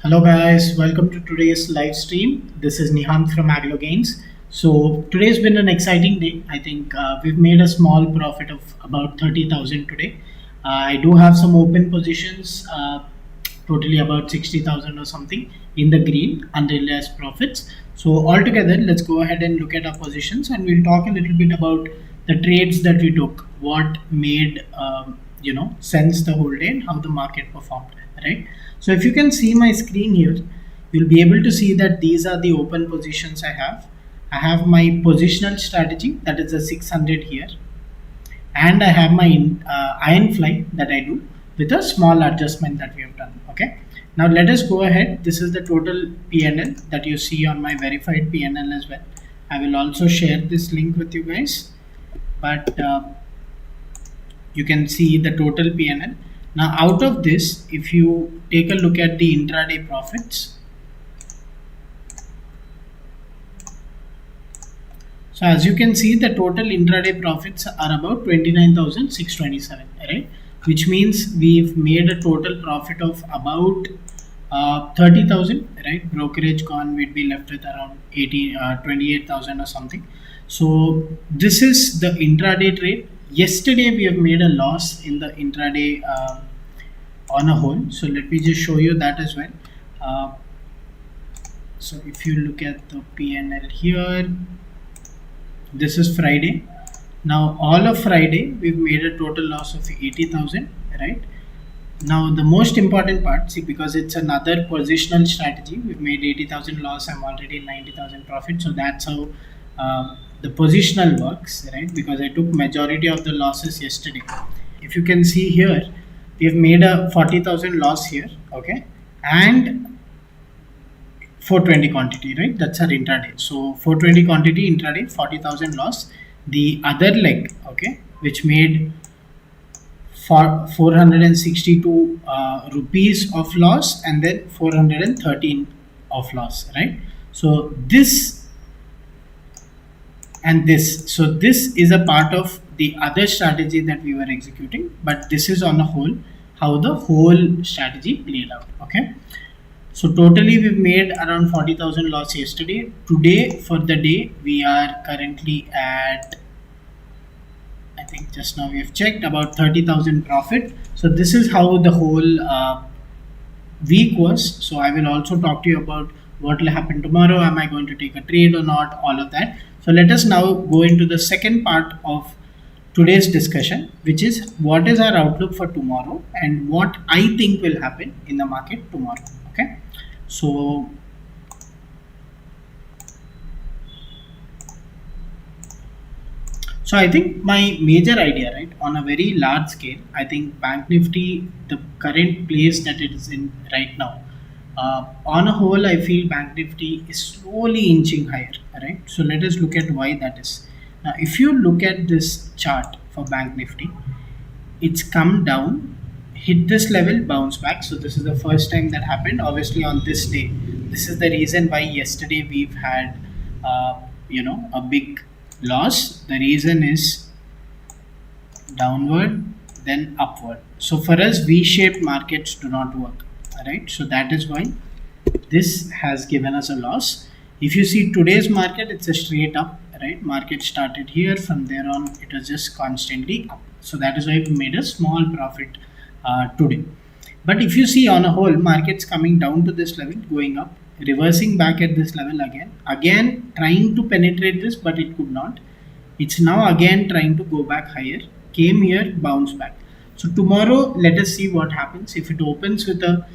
Hello guys, welcome to today's live stream. This is Nihant from Aglogains. So today's been an exciting day. I think we've made a small profit of about 30,000 today. I do have some open positions, totally about 60,000 or something in the green, unrealized profits. So altogether, let's go ahead and look at our positions and we'll talk a little bit about the trades that we took, what made sense the whole day and how the market performed, right? So if you can see my screen here, you'll be able to see that these are the open positions I have. I have my positional strategy, that is the 600 here, and I have my iron fly that I do with a small adjustment that we have done. Okay, now let us go ahead. This is the total PNL that you see on my verified PNL as well. I will also share this link with you guys, but you can see the total PNL. Now out of this, if you take a look at the intraday profits, so as you can see, the total intraday profits are about 29,627, right? Which means we've made a total profit of about 30,000, right? Brokerage gone, we'd be left with around 28,000 or something. So this is the intraday trade. Yesterday we have made a loss in the intraday on a whole. So let me just show you that as well. So if you look at the PNL here, this is Friday. Now all of Friday we've made a total loss of 80,000, right? Now the most important part, see, because it's another positional strategy, we've made 80,000 loss. I'm already 90,000 profit. So that's how the positional works, right? Because I took majority of the losses yesterday. If you can see here, we have made a 40,000 loss here, okay, and 420 quantity, right? That's our intraday. So 420 quantity intraday, 40,000 loss. The other leg, okay, which made for 462 rupees of loss, and then 413 of loss, right? So this and this, so this is a part of the other strategy that we were executing, but this is on the whole how the whole strategy played out. Okay, so totally we've made around 40,000 loss yesterday. Today for the day we are currently at, I think just now we have checked, about 30,000 profit. So this is how the whole week was. So I will also talk to you about what will happen tomorrow. Am I going to take a trade or not? All of that. So let us now go into the second part of today's discussion, which is what is our outlook for tomorrow and what I think will happen in the market tomorrow. Okay, so I think my major idea, right, on a very large scale, I think Bank Nifty, the current place that it is in right now, on a whole, I feel Bank Nifty is slowly inching higher, right? So let us look at why that is. Now, if you look at this chart for Bank Nifty, it's come down, hit this level, bounce back. So this is the first time that happened. Obviously, on this day, this is the reason why yesterday we've had, a big loss. The reason is downward, then upward. So for us, V-shaped markets do not work, right? So that is why this has given us a loss. If you see today's market, it's a straight up, right? Market started here, from there on it was just constantly up. So that is why we made a small profit today. But if you see on a whole, markets coming down to this level, going up, reversing back at this level again trying to penetrate this, but it could not. It's now again trying to go back higher, came here, bounce back. So tomorrow, let us see what happens. If it opens with a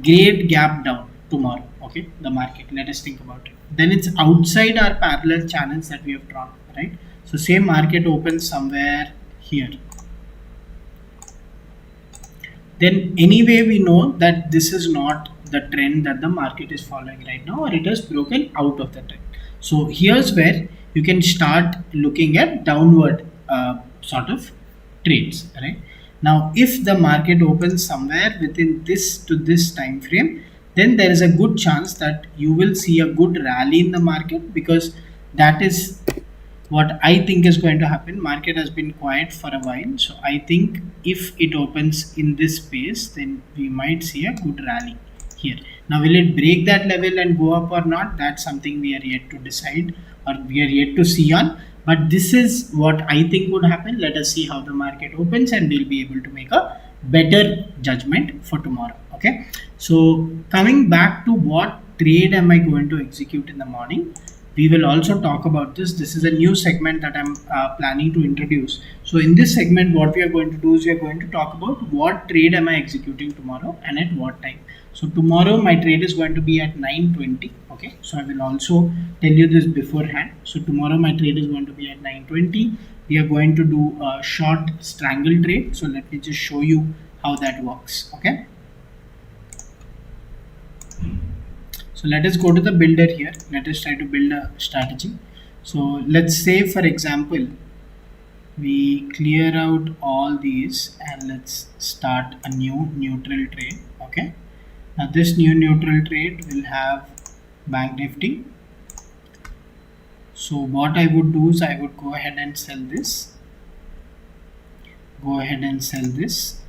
great gap down tomorrow, okay, the market, let us think about it, then it's outside our parallel channels that we have drawn, right? So say market opens somewhere here, then anyway we know that this is not the trend that the market is following right now, or it has broken out of the trend. So here's where you can start looking at downward sort of trades, right? Now if the market opens somewhere within this to this time frame, then there is a good chance that you will see a good rally in the market, because that is what I think is going to happen. Market has been quiet for a while, so I think if it opens in this space, then we might see a good rally here. Now, will it break that level and go up or not? That's something we are yet to decide, or we are yet to see on. But this is what I think would happen. Let us see how the market opens, and we'll be able to make a better judgment for tomorrow. Okay. So coming back to what trade am I going to execute in the morning? We will also talk about this. This is a new segment that I'm planning to introduce. So in this segment, what we are going to do is we are going to talk about what trade am I executing tomorrow and at what time. So tomorrow my trade is going to be at 9:20. Okay, so I will also tell you this beforehand. So tomorrow my trade is going to be at 9:20. We are going to do a short strangle trade. So let me just show you how that works. Okay. So let us go to the builder here. Let us try to build a strategy. So let's say, for example, we clear out all these and let's start a new neutral trade. Okay. Now this new neutral trade will have Bank Nifty. So what I would do is I would go ahead and sell this. Go ahead and sell this.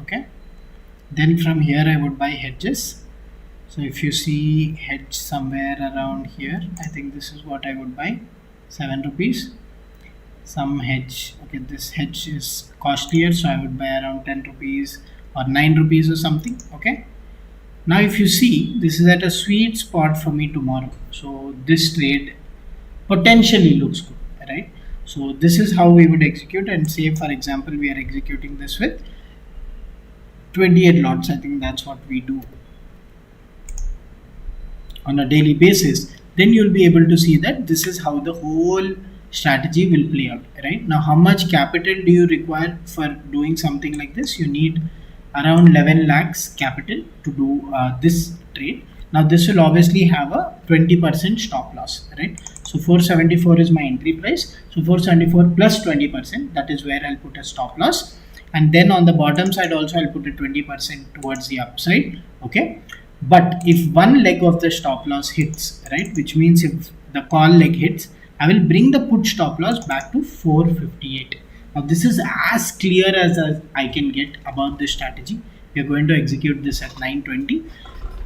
Okay. Then from here I would buy hedges. So if you see hedge somewhere around here, I think this is what I would buy, 7 rupees. Some hedge, okay, this hedge is costlier, so I would buy around 10 rupees or 9 rupees or something. Okay. Now if you see, this is at a sweet spot for me tomorrow. So this trade potentially looks good, right? So this is how we would execute, and say for example we are executing this with 28 lots. I think that's what we do on a daily basis. Then you'll be able to see that this is how the whole strategy will play out, right? Now how much capital do you require for doing something like this? You need around 11 lakhs capital to do this trade. Now this will obviously have a 20% stop loss, right? So 474 is my entry price. So 474 plus 20%, that is where I'll put a stop loss. And then on the bottom side also I'll put a 20% towards the upside. Okay. But if one leg of the stop loss hits, right, which means if the call leg hits, I will bring the put stop loss back to 458. Now this is as clear as I can get about this strategy. We are going to execute this at 9:20.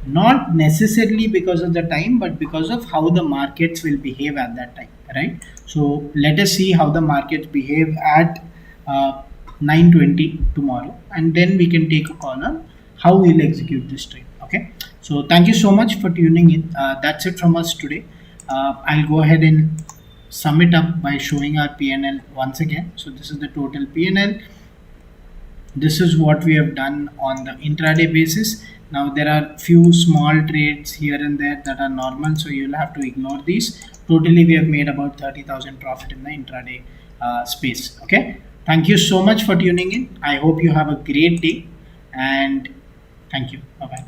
Not necessarily because of the time, but because of how the markets will behave at that time, right? So let us see how the markets behave at 9:20 tomorrow, and then we can take a call on how we'll execute this trade. Okay. So thank you so much for tuning in. That's it from us today. I'll go ahead and sum it up by showing our PNL once again. So this is the total PNL. This is what we have done on the intraday basis. Now there are few small trades here and there that are normal, so you'll have to ignore these. Totally we have made about 30,000 profit in the intraday space. Okay. Thank you so much for tuning in. I hope you have a great day, and thank you. Bye bye.